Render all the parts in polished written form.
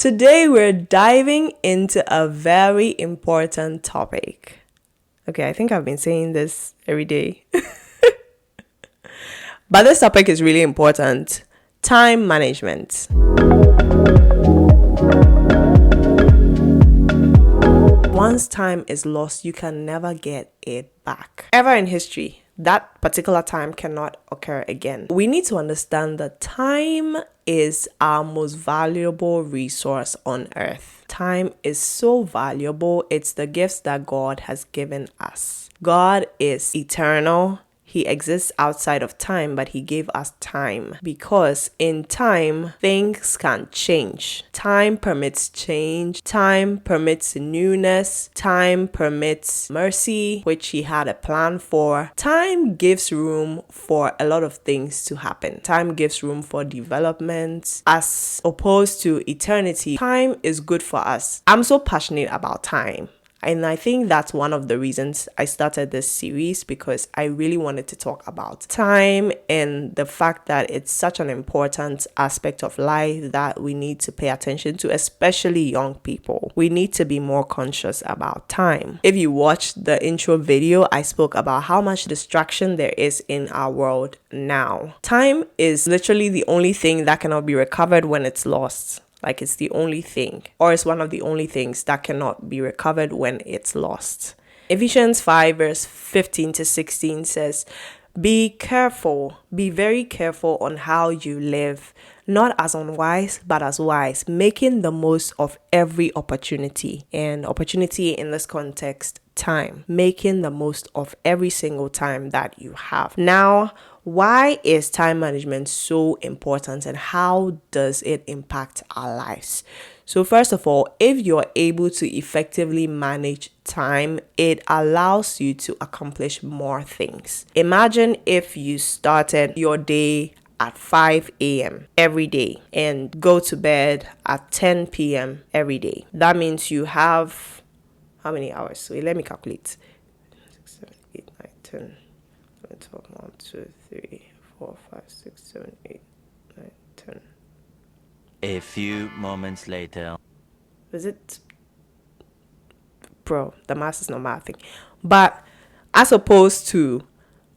Today we're diving into a very important topic. Okay, I think I've been saying this every day. But this topic is really important. Time management. Once time is lost, you can never get it back. Ever in history, that particular time cannot occur again. We need to understand that time is our most valuable resource on earth. Time is so valuable. It's the gifts that God has given us. God is eternal. He exists outside of time, but he gave us time because in time, things can change. Time permits change. Time permits newness. Time permits mercy, which he had a plan for. Time gives room for a lot of things to happen. Time gives room for development as opposed to eternity. Time is good for us. I'm so passionate about time. And I think that's one of the reasons I started this series, because I really wanted to talk about time and the fact that it's such an important aspect of life that we need to pay attention to, especially young people. We need to be more conscious about time. If you watched the intro video, I spoke about how much distraction there is in our world now. Time is literally the only thing that cannot be recovered when it's lost. Like it's the only thing, or it's one of the only things that cannot be recovered when it's lost. Ephesians 5 verse 15 to 16 says, "Be careful, be very careful on how you live, not as unwise, but as wise, making the most of every opportunity." And opportunity in this context, time. Making the most of every single time that you have. Now, why is time management so important and how does it impact our lives? So first of all, if you're able to effectively manage time, it allows you to accomplish more things. Imagine if you started your day at 5 a.m. every day and go to bed at 10 p.m. every day. That means you have how many hours? Wait, let me calculate. 6, 7, 8, 9, 10, 11, 12, 1, 2, 3, 4, 5, 6, 7, 8, 9, 10. A few moments later. Is it? Bro, the math is not mathing. But as opposed to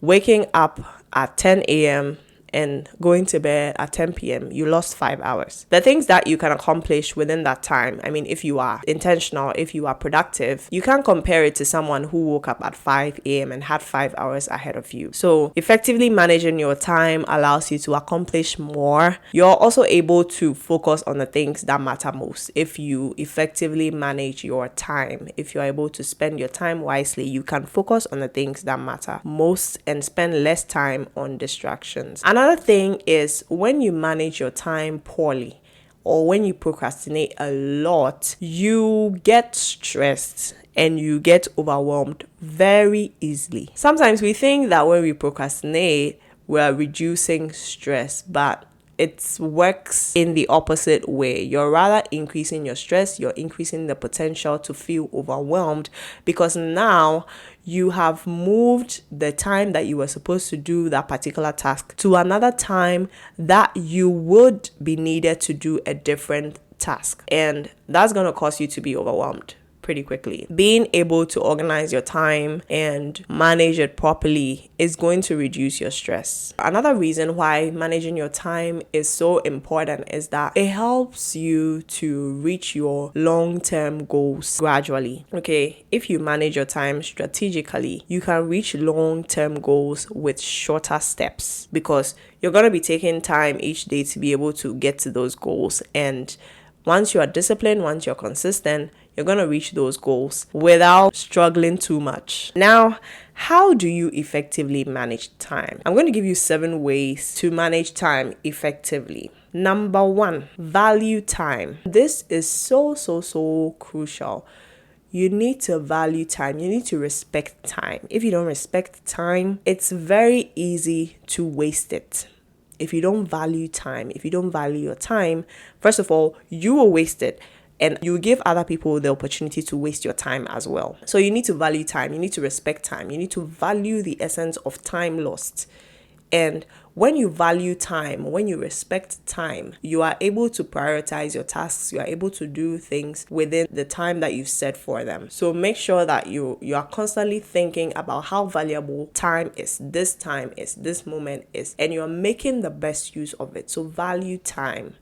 waking up at 10 a.m. and going to bed at 10 p.m., you lost 5 hours. The things that you can accomplish within that time, I mean, if you are intentional, if you are productive, you can compare it to someone who woke up at 5 a.m. and had 5 hours ahead of you. So effectively managing your time allows you to accomplish more. You're also able to focus on the things that matter most. If you effectively manage your time, if you're able to spend your time wisely, you can focus on the things that matter most and spend less time on distractions. Another thing is when you manage your time poorly or when you procrastinate a lot, you get stressed and you get overwhelmed very easily. Sometimes we think that when we procrastinate, we are reducing stress, but it works in the opposite way. You're rather increasing your stress, you're increasing the potential to feel overwhelmed because now you have moved the time that you were supposed to do that particular task to another time that you would be needed to do a different task. And that's going to cause you to be overwhelmed pretty quickly. Being able to organize your time and manage it properly is going to reduce your stress. Another reason why managing your time is so important is that it helps you to reach your long-term goals gradually. Okay, if you manage your time strategically, you can reach long-term goals with shorter steps because you're going to be taking time each day to be able to get to those goals. And once you are disciplined, once you're consistent, you're going to reach those goals without struggling too much. Now, how do you effectively manage time? I'm going to give you 7 ways to manage time effectively. Number 1, value time. This is so crucial. You need to value time. You need to respect time. If you don't respect time, it's very easy to waste it. If you don't value time, if you don't value your time, first of all, you will waste it. And you give other people the opportunity to waste your time as well. So you need to value time. You need to respect time. You need to value the essence of time lost. And when you value time, when you respect time, you are able to prioritize your tasks. You are able to do things within the time that you've set for them. So make sure that you are constantly thinking about how valuable time is, this moment is, and you're making the best use of it. So value time.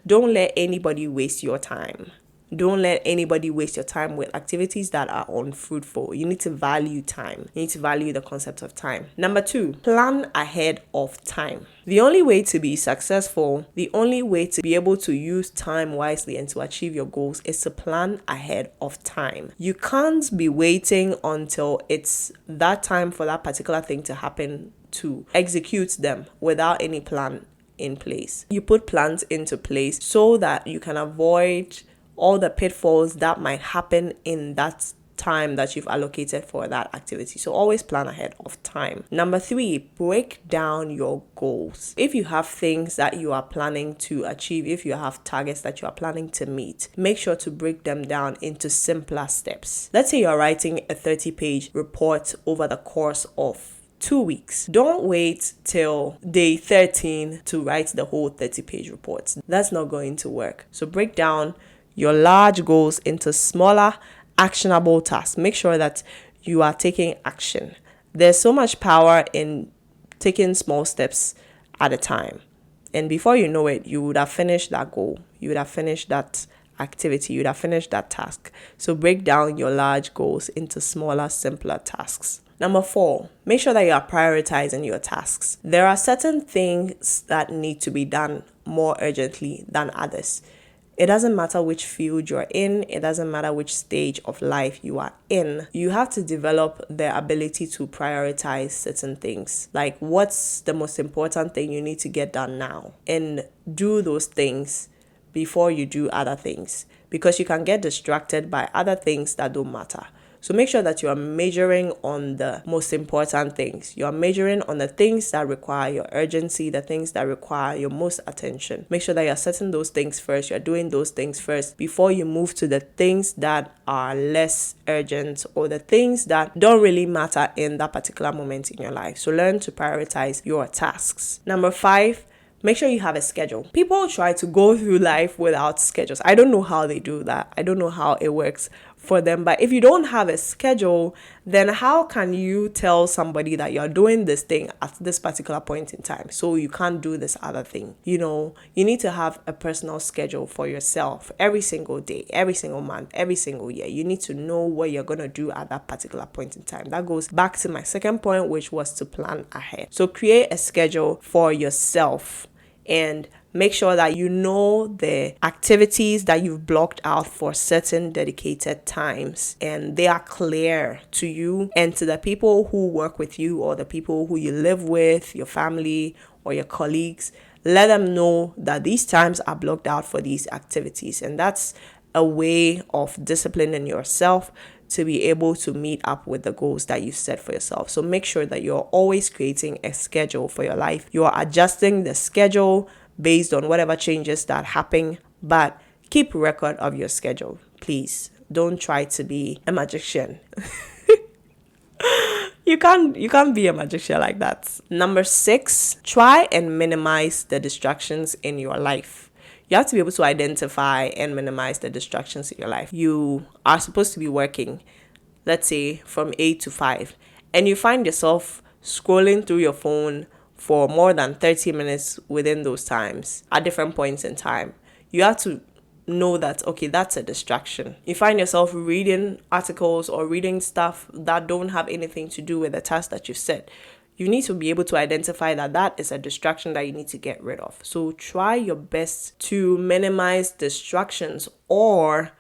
Don't let anybody waste your time. Don't let anybody waste your time with activities that are unfruitful. You need to value time. You need to value the concept of time. Number 2, plan ahead of time. The only way to be successful, the only way to be able to use time wisely and to achieve your goals is to plan ahead of time. You can't be waiting until it's that time for that particular thing to happen to execute them without any plan in place. You put plans into place so that you can avoid all the pitfalls that might happen in that time that you've allocated for that activity. So always plan ahead of time. Number 3, break down your goals. If you have things that you are planning to achieve, if you have targets that you are planning to meet, make sure to break them down into simpler steps. Let's say you're writing a 30-page report over the course of 2 weeks. Don't wait till day 13 to write the whole 30-page report. That's not going to work. So break down your large goals into smaller, actionable tasks. Make sure that you are taking action. There's so much power in taking small steps at a time. And before you know it, you would have finished that goal. You would have finished that activity. You would have finished that task. So break down your large goals into smaller, simpler tasks. Number 4, make sure that you are prioritizing your tasks. There are certain things that need to be done more urgently than others. It doesn't matter which field you're in. It doesn't matter which stage of life you are in. You have to develop the ability to prioritize certain things. Like, what's the most important thing you need to get done now? And do those things before you do other things, because you can get distracted by other things that don't matter. So make sure that you are measuring on the most important things. You are measuring on the things that require your urgency, the things that require your most attention. Make sure that you're setting those things first. You're doing those things first before you move to the things that are less urgent or the things that don't really matter in that particular moment in your life. So learn to prioritize your tasks. Number 5, make sure you have a schedule. People try to go through life without schedules. I don't know how they do that. I don't know how it works for them. But if you don't have a schedule, then how can you tell somebody that you're doing this thing at this particular point in time, so you can't do this other thing? You need to have a personal schedule for yourself every single day, every single month, every single year. You need to know what you're going to do at that particular point in time. That goes back to my second point, which was to plan ahead. So create a schedule for yourself and make sure that you know the activities that you've blocked out for certain dedicated times, and they are clear to you and to the people who work with you or the people who you live with, your family or your colleagues. Let them know that these times are blocked out for these activities, and that's a way of disciplining yourself to be able to meet up with the goals that you set for yourself. So make sure that you're always creating a schedule for your life. You are adjusting the schedule based on whatever changes that happen, but keep record of your schedule. Please don't try to be a magician. You can't be a magician like that. Number 6, try and minimize the distractions in your life. You have to be able to identify and minimize the distractions in your life. You are supposed to be working, let's say, from 8 to 5, and you find yourself scrolling through your phone for more than 30 minutes within those times at different points in time. You have to know that, okay, that's a distraction. You find yourself reading articles or reading stuff that don't have anything to do with the task that you've set. You need to be able to identify that that is a distraction that you need to get rid of. So try your best to minimize distractions, or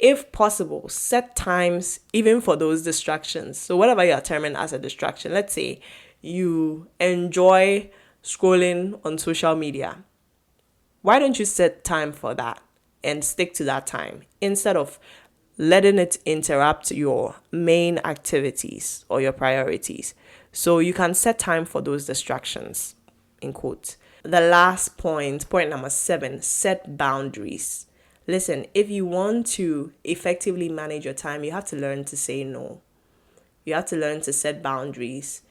if possible, set times even for those distractions. So whatever you're terming as a distraction, let's say you enjoy scrolling on social media. Why don't you set time for that and stick to that time instead of letting it interrupt your main activities or your priorities? So you can set time for those distractions, in quotes. The last point number 7, set boundaries. Listen, if you want to effectively manage your time, you have to learn to say no. You have to learn to set boundaries.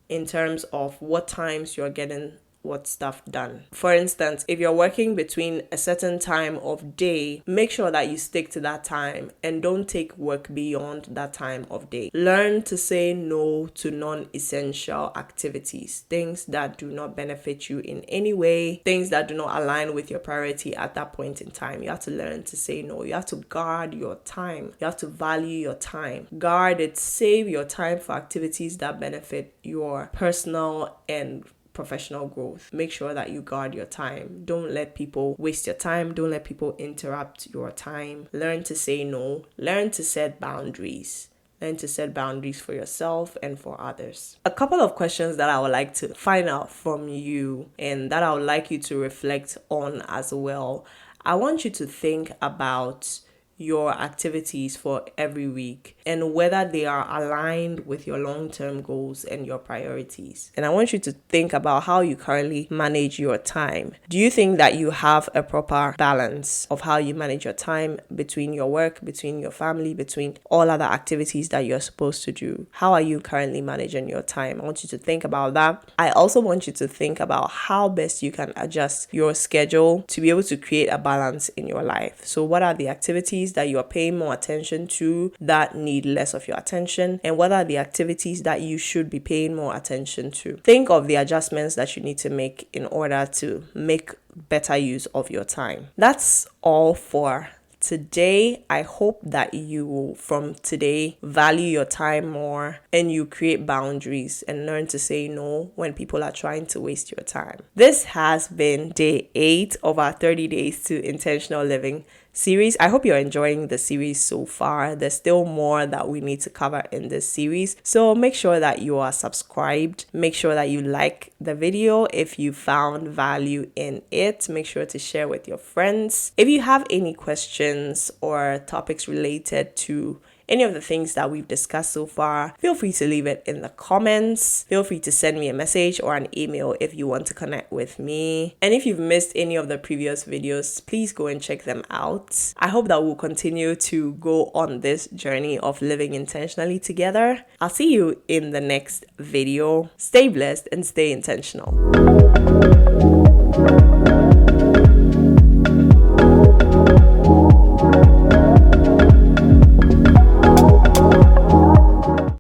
in terms of what times you're getting what stuff done. For instance, if you're working between a certain time of day, make sure that you stick to that time and don't take work beyond that time of day. Learn to say no to non-essential activities, things that do not benefit you in any way, things that do not align with your priority at that point in time. You have to learn to say no. You have to guard your time. You have to value your time. Guard it. Save your time for activities that benefit your personal and professional growth. Make sure that you guard your time. Don't let people waste your time. Don't let people interrupt your time. Learn to say no. Learn to set boundaries. Learn to set boundaries for yourself and for others. A couple of questions that I would like to find out from you and that I would like you to reflect on as well. I want you to think about your activities for every week and whether they are aligned with your long-term goals and your priorities. And I want you to think about how you currently manage your time. Do you think that you have a proper balance of how you manage your time between your work, between your family, between all other activities that you're supposed to do? How are you currently managing your time? I want you to think about that. I also want you to think about how best you can adjust your schedule to be able to create a balance in your life. So what are the activities that you are paying more attention to that need less of your attention, and what are the activities that you should be paying more attention to? Think of the adjustments that you need to make in order to make better use of your time. That's all for today. I hope that you will from today value your time more and you create boundaries and learn to say no when people are trying to waste your time. This has been day 8 of our 30 days to intentional living series. I hope you're enjoying the series so far. There's still more that we need to cover in this series. So make sure that you are subscribed. Make sure that you like the video if you found value in it. Make sure to share with your friends. If you have any questions or topics related to any of the things that we've discussed so far, feel free to leave it in the comments. Feel free to send me a message or an email if you want to connect with me. And if you've missed any of the previous videos, please go and check them out. I hope that we'll continue to go on this journey of living intentionally together. I'll see you in the next video. Stay blessed and stay intentional.